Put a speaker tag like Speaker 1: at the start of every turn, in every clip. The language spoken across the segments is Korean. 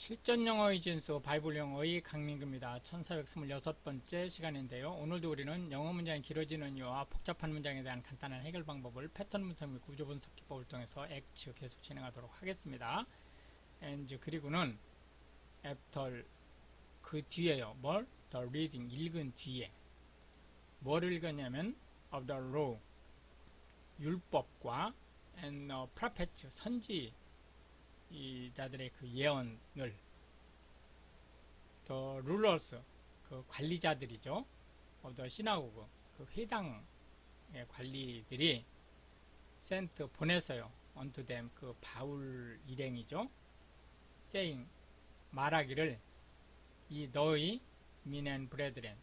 Speaker 1: 실전 영어 이진수 바이블 영어의 강민규입니다. 1426번째 시간인데요. 오늘도 우리는 영어 문장이 길어지는 이유와 복잡한 문장에 대한 간단한 해결 방법을 패턴 분석 및 구조 분석 기법을 통해서 액츠 계속 진행하도록 하겠습니다. 그리고는 after 그 뒤에요. 뭘? the reading 읽은 뒤에 뭘 읽었냐면 of the law 율법과 and prophets 선지자들의 그 예언을 the rulers 그 관리자들이죠. of the synagogue 그 회당의 관리들이 sent 보내서요. unto them 그 바울 일행이죠. saying 말하기를 이 너희 men and brethren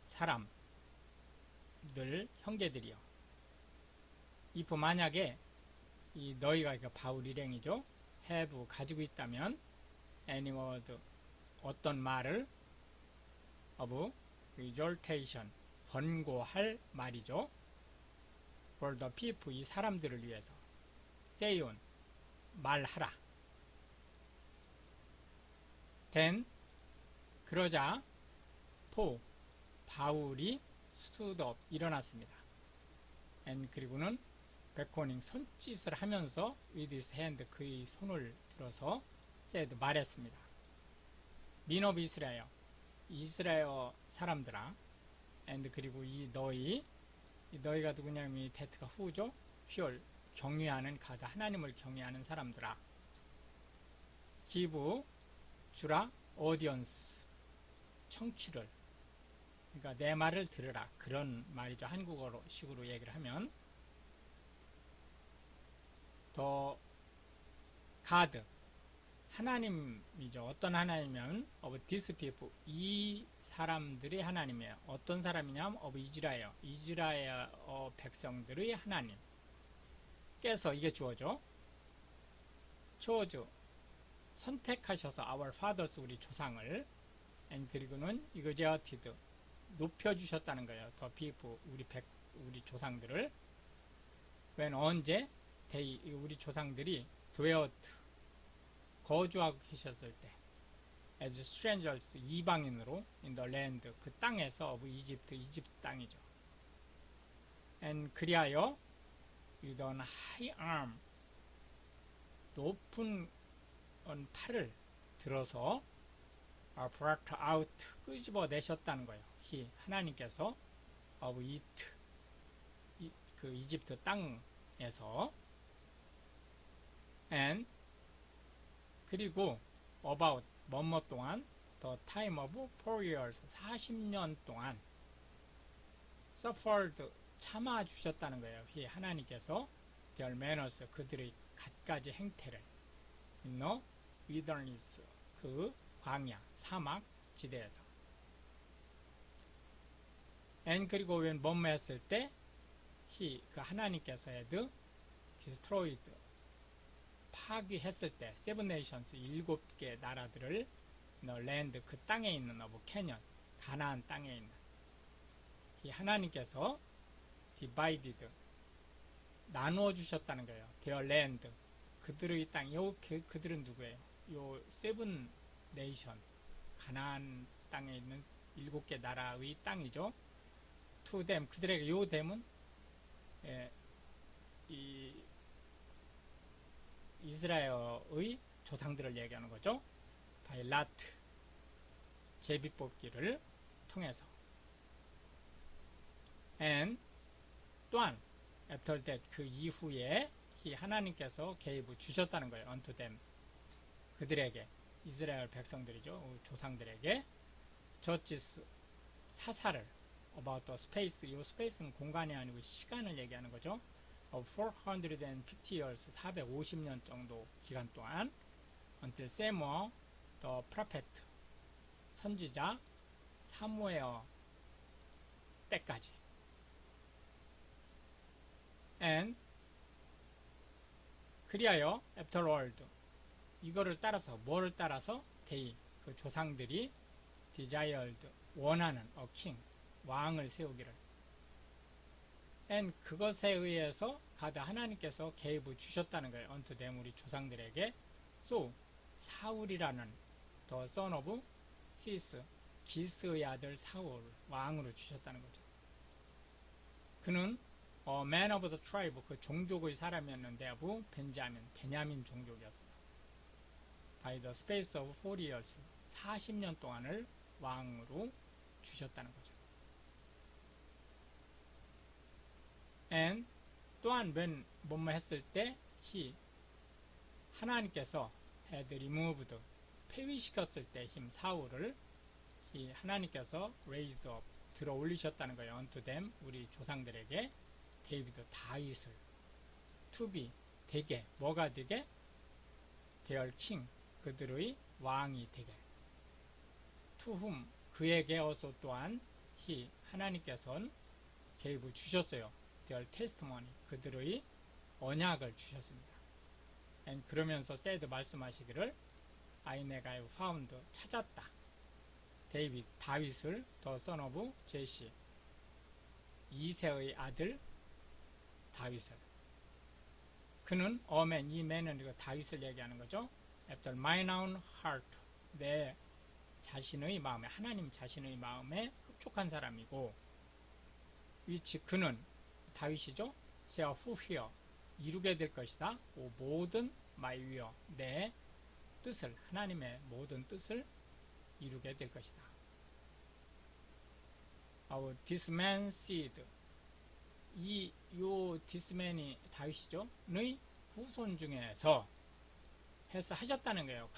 Speaker 1: 사람들 형제들이요. if 만약에 이 너희가 그 바울 일행이죠. have 가지고 있다면 any word 어떤 말을 of exhortation 권고할 말이죠. for the people 이 사람들을 위해서 say on 말하라. then 그러자 Paul 바울이 stood up 일어났습니다. and 그리고는 beckoning 손짓을 하면서 with his hand 그의 손을 들어서 said 말했습니다. men of Israel 이스라엘 사람들아 and 그리고 이 너희가 누구냐면 이 that가 who죠? fear 경외하는 가다 하나님을 경외하는 사람들아 give 주라 audience 청취를 그러니까 내 말을 들으라 그런 말이죠. 한국어로 식으로 얘기를 하면 더 God 하나님이죠. 어떤 하나님이면 of this people 이 사람들의 하나님이에요. 어떤 사람이냐면 of 이스라엘 백성들의 하나님께서 이게 주어죠. chose 선택하셔서 our fathers 우리 조상을 and 그리고는 exalted 높여주셨다는 거예요. the people 우리 조상들을 when 언제 they 우리 조상들이 dwelt 거주하고 계셨을 때 as strangers 이방인으로 in the land 그 땅에서 of Egypt 이집트 땅이죠. and 그리하여 with an high arm 높은 팔을 들어서 brought out 끄집어 내셨다는 거예요. 하나님께서 of it 그 이집트 땅에서 and 그리고 about 뭐뭐 동안 the time of 4 years 40년 동안 suffered 참아 주셨다는 거예요. 하나님께서 their manners 그들의 갖가지 행태를 in the wilderness 그 광야 사막 지대에서 and 그리고 when 뭐뭐 했을 때 그 하나님께서 had destroyed 파괴했을 때 seven nations 7개 나라들을 the land 그 땅에 있는 of 캐년 가나안 땅에 있는 이 하나님께서 divided 나누어 주셨다는 거예요. their land 그들의 땅 그들은 누구예요? 요 seven nation 가나안 땅에 있는 7개 나라의 땅이죠. to them 그들에게 요 them은 이 이스라엘의 조상들을 얘기하는 거죠. by lot 제비뽑기를 통해서 and 또한 after that 그 이후에 하나님께서 gave 주셨다는 거예요. unto them 그들에게 이스라엘 백성들이죠. 조상들에게 judges 사사를 about the space 이 space는 공간이 아니고 시간을 얘기하는 거죠. of 450 years 450년 정도 기간 동안 until Samuel the prophet 선지자 사무엘 때까지 and 그리하여 afterward 이거를 따라서 뭐를 따라서 they 그 조상들이 desired 원하는 a king 왕을 세우기를 and 그것에 의해서 가드 하나님께서 gave 주셨다는 거예요. unto them 우리 조상들에게 so 사울이라는 the son of cis, 기스의 아들 사울 왕으로 주셨다는 거죠. 그는 man of the tribe, 그 종족의 사람이었는데 of 베냐민 종족이었어요. by the space of 40 years, 40년 동안을 왕으로 주셨다는 거죠. and 또한 when 뭐뭐 했을 때 he, 하나님께서 had removed, 폐위시켰을 때 him, 사울을 he, 하나님께서 raised up, 들어 올리셨다는 거예요. unto them, 우리 조상들에게 데이비드, 다윗을 to be, 되게, 뭐가 되게? their king, 그들의 왕이 되게. to whom, 그에게 also 또한 he, 하나님께서는 gave, 주셨어요. their testimony, 그들의 언약을 주셨습니다. and 그러면서 said, 말씀하시기를 I, 내가 found, 찾았다. 데이빗, 다윗을 the son of 제시, 이세의 아들 다윗을. 그는 man, 이 man은 다윗을 얘기하는 거죠. after my own heart, 내 자신의 마음에, 하나님 자신의 마음에 흡족한 사람이고, which, 그는 다윗이죠. shall fulfill, 이루게 될 것이다. 모든 my will, 내 뜻을, 하나님의 모든 뜻을 이루게 될 것이다. this man's seed, 요 this man이 다윗이죠. 의 후손 중에서 해서 하셨다는 거예요.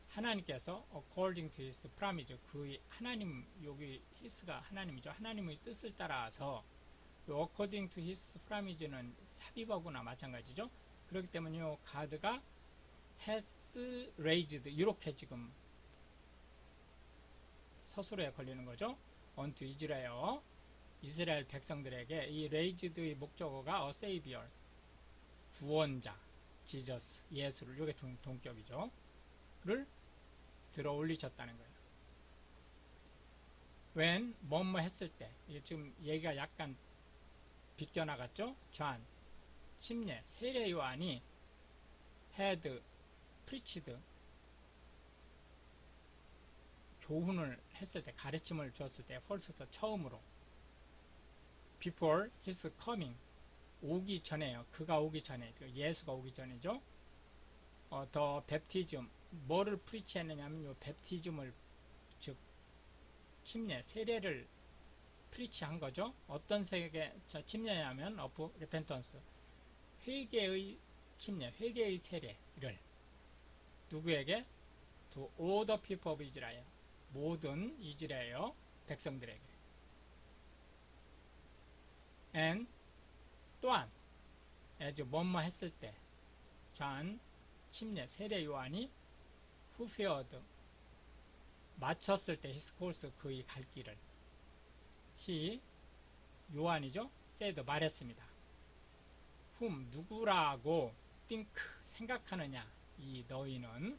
Speaker 1: 하나님께서 according to his promise, 그 하나님, 여기 his가 하나님이죠. 하나님의 뜻을 따라서 according to his promise는 삽입어구나 마찬가지죠. 그렇기 때문에 요 God가 has raised, 이렇게 지금 서술에 걸리는 거죠. unto Israel, 이스라엘 백성들에게 이 raised의 목적어가 a savior, 구원자, Jesus, 예수를, 이게 동격이죠. 를 들어 올리셨다는 거예요. when, 뭐뭐 했을 때, 이게 지금 얘기가 약간 비껴나갔죠. 존, 침례, 세례 요한이 had preached, 교훈을 했을 때, 가르침을 줬을 때, first, 처음으로, before his coming, 오기 전에요. 그가 오기 전에, 예수가 오기 전이죠. the baptism, 뭐를 preach 했느냐면 요 baptism을, 즉 침례, 세례를 preach 한 거죠. 어떤 침례냐면 of repentance, 회개의 침례, 회개의 세례를 누구에게? to all the people of Israel, 모든 이스라엘 백성들에게. and 또한 as 뭐뭐 했을 때, 존, 침례, 세례 요한이 fulfilled, 마쳤을 때 his course, 그의 갈 길을, he, 요한이죠. said, 말했습니다. whom, 누구라고 think, 생각하느냐, 이 너희는.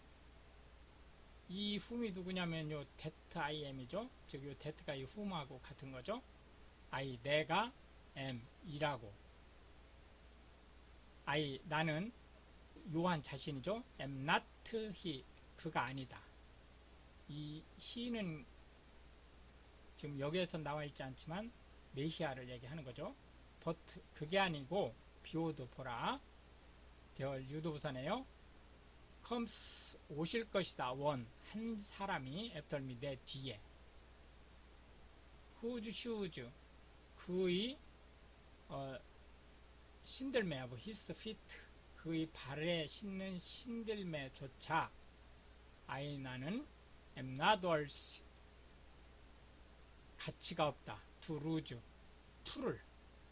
Speaker 1: 이 whom이 누구냐면 요 that I am이죠. 즉 요 that가 이 whom하고 같은 거죠. I, 내가, am, 이라고. I, 나는, 요한 자신이죠. am not he, 그가 아니다. 이 he는 지금 여기에서 나와 있지 않지만 메시아를 얘기하는 거죠. but, 그게 아니고 비오드, 보라, 대얼 유도부사네요. comes, 오실 것이다. one, 한 사람이 after me, 내 뒤에. whose shoes, 그의 신들매 of his feet, 그의 발에 신는 신들매조차 I, 나는 am not worthy, 가치가 없다. to lose, to를,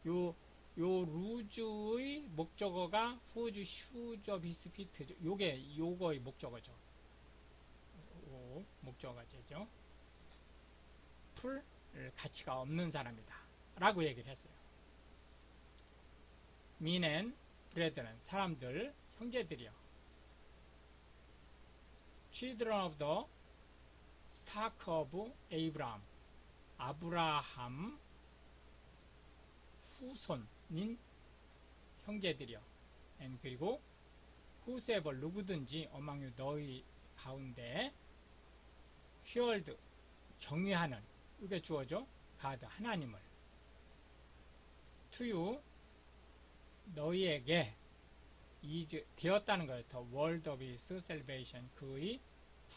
Speaker 1: 요 루즈의 목적어가 whose shoes of his feet, 요거의 목적어죠. 목적어죠. 풀, 가치가 없는 사람이다 라고 얘기를 했어요. men and brethren, 사람들, 형제들이요. children of the stock of Abraham, 아브라함 후손인 형제들이요. and 그리고 whosoever 누구든지 among you 너희 가운데 feared 경외하는 이게 주어죠. God 하나님을 to you 너희에게 is 되었다는 거예요. The word of his salvation 그의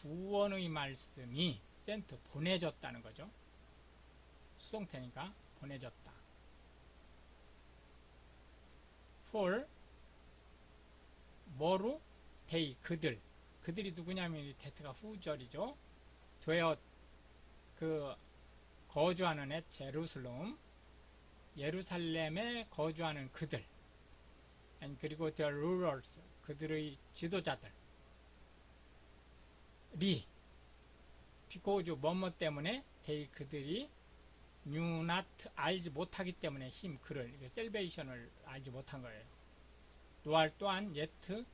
Speaker 1: 구원의 말씀이 sent 보내졌다는 거죠. 수동태니까 보내졌다. for 뭐로? they 그들이 누구냐면 이 대트가 후절이죠. 되어 그 거주하는 애 제루살렘 예루살렘에 거주하는 그들 and 그리고 their rulers 그들의 지도자들 리 because 뭐뭐 때문에 they 그들이 knew not 알지 못하기 때문에 힘 그를 셀베이션을 알지 못한 거예요. 또한 yet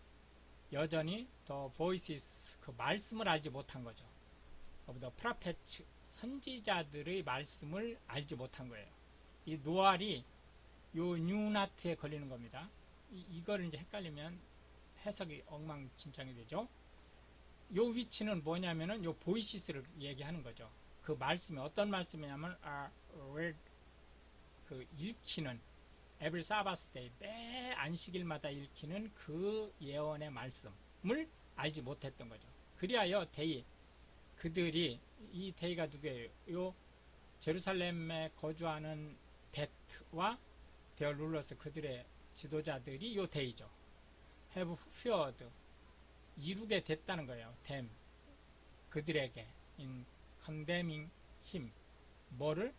Speaker 1: 여전히 the voices 그 말씀을 알지 못한 거죠. of the prophets 선지자들의 말씀을 알지 못한 거예요. 이 노알이 요 knew not에 걸리는 겁니다. 이걸 이제 헷갈리면 해석이 엉망진창이 되죠. 요 위치는 뭐냐면은 요 보이시스를 얘기하는 거죠. 그 말씀이 어떤 말씀이냐면 read 그 읽히는 every Sabbath day 매 안식일마다 읽히는 그 예언의 말씀을 알지 못했던 거죠. 그리하여 그들이 이 데이가 누구예요? 요 제루살렘에 거주하는 데트와 데어 룰러스 그들의 지도자들이 요 데이죠. have feared 이루게 됐다는 거예요. them 그들에게 in condemning him 뭐를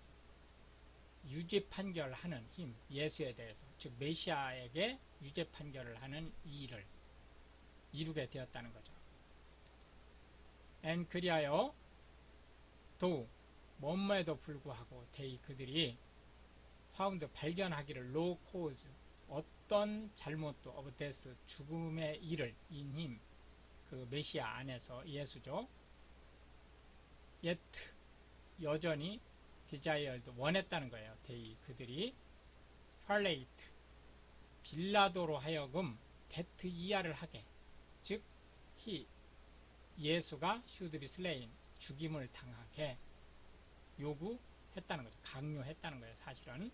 Speaker 1: 유죄 판결하는 힘 예수에 대해서 즉 메시아에게 유죄 판결을 하는 일을 이루게 되었다는 거죠. and 그리하여 도 뭐뭐에도 불구하고 그들이 found 발견하기를 no cause 어떤 잘못도 of death 죽음의 일을 in him 그 메시아 안에서 예수죠. yet 여전히 desired 원했다는 거예요. 그들이 Pilate 빌라도로 하여금 데트 이하를 하게 즉 예수가 should be slain 죽임을 당하게 요구했다는 거죠. 강요했다는 거예요. 사실은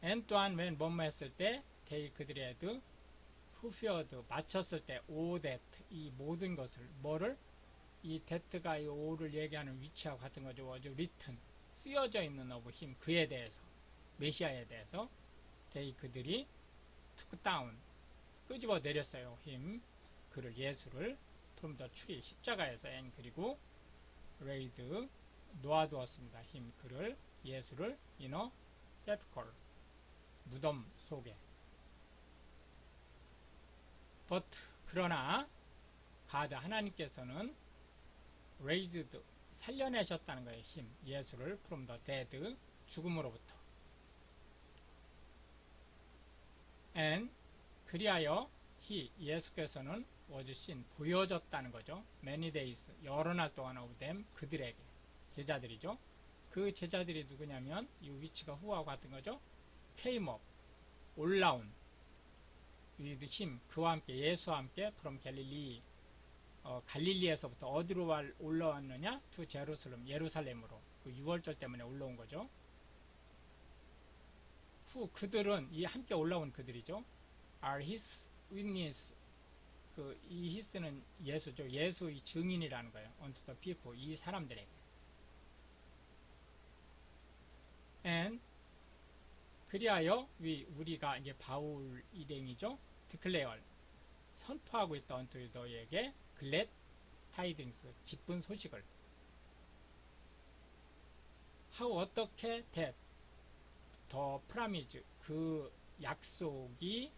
Speaker 1: and 또한 when 뭐뭐 했을 때 그들이 had who feared 맞췄을 때 all that 이 모든 것을 뭐를 이 that가 이 all을 얘기하는 위치하고 같은 거죠. written 쓰여져 있는 of him 그에 대해서 메시아에 대해서 그들이 took down 끄집어 내렸어요. him 그를 예수를 from the tree 십자가에서 and 그리고 laid 놓아두었습니다. him 그를 예수를 in a sepulchre 무덤 속에 but 그러나 God 하나님께서는 raised 살려내셨다는 거예요. him 예수를 from the dead 죽음으로부터 and 그리하여 예수께서는 was seen 보여졌다는 거죠. many days 여러 날 동안 of them 그들에게 제자들이죠. 그 제자들이 누구냐면 이 위치가 후하고 같은 거죠. came up 올라온 with him 그와 함께 예수와 함께 from Galilee 갈릴리에서부터 어디로 올라왔느냐? to 제루살렘 예루살렘으로 그 6월절 때문에 올라온 거죠. 그들은 이 함께 올라온 그들이죠. are his witness 이 his는 예수죠. 예수의 증인이라는 거예요. unto the people 이 사람들에게 and 그리하여 우리가 이제 바울 일행이죠. declare 선포하고 있다 unto 너희에게 glad tidings 기쁜 소식을 how 어떻게 that the promise 그 약속이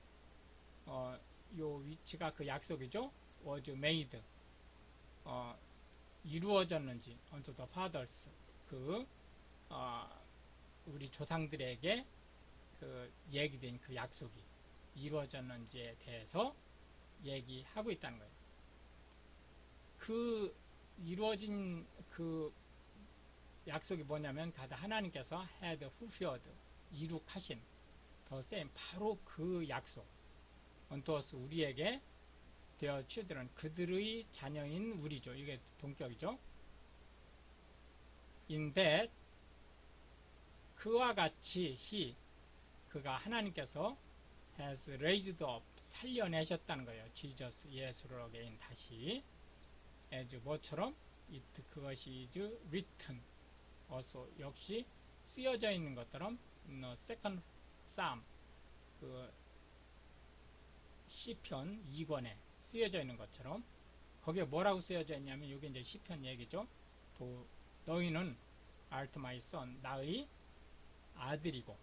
Speaker 1: 요 위치가 그 약속이죠. was made 이루어졌는지 unto the fathers 우리 조상들에게 그 얘기된 그 약속이 이루어졌는지에 대해서 얘기하고 있다는 거예요. 그 이루어진 그 약속이 뭐냐면 가다 하나님께서 had fulfilled 이룩하신 the same 바로 그 약속 unto us 우리에게 their children 그들의 자녀인 우리죠. 이게 동격이죠. in that 그와 같이 he 그가 하나님께서 has raised up 살려내셨다는 거예요. Jesus 예수를 again 다시 as 뭐처럼 it 그것이 is written also 역시 쓰여져 있는 것처럼 no second psalm 그 시편 2권에 쓰여져 있는 것처럼 거기에 뭐라고 쓰여져 있냐면 이게 이제 시편 얘기죠. 너희는 art my son 나의 아들이고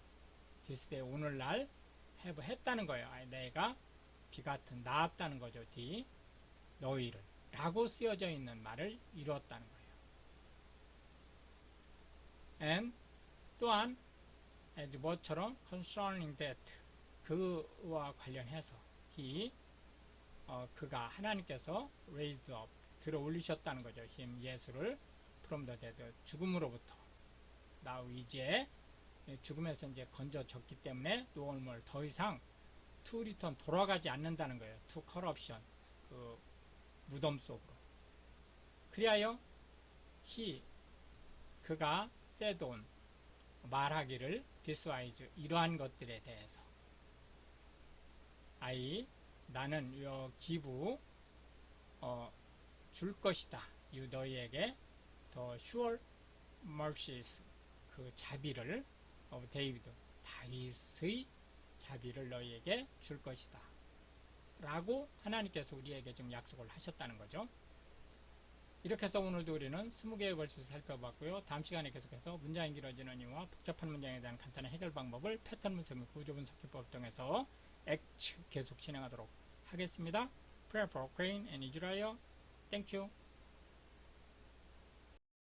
Speaker 1: this day 오늘날 have 했다는 거예요. 내가 비같은 낳았다는 거죠. 뒤 너희를 라고 쓰여져 있는 말을 이루었다는 거예요. and 또한 as 뭐처럼 concerning that 그와 관련해서 he 그가 하나님께서 raised up 들어 올리셨다는 거죠. him 예수를 from the dead 죽음으로부터 now 이제 죽음에서 이제 건져졌기 때문에 no more 더 이상 to return 돌아가지 않는다는 거예요. to corruption 그 무덤 속으로. 그리하여 he 그가 said on 말하기를 this wise 이러한 것들에 대해서 나는 기부 줄 것이다. 너희에게 the sure mercies 그 자비를 of David 다윗의 자비를 너희에게 줄 것이다. 라고 하나님께서 우리에게 지금 약속을 하셨다는 거죠. 이렇게 해서 오늘도 우리는 20개의 벌스를 살펴봤고요. 다음 시간에 계속해서 문장이 길어지는 이유와 복잡한 문장에 대한 간단한 해결 방법을 패턴 분석 및 구조 분석 기법 등에서 계속 진행하도록 하겠습니다. Pray for Ukraine and Israel. Thank you.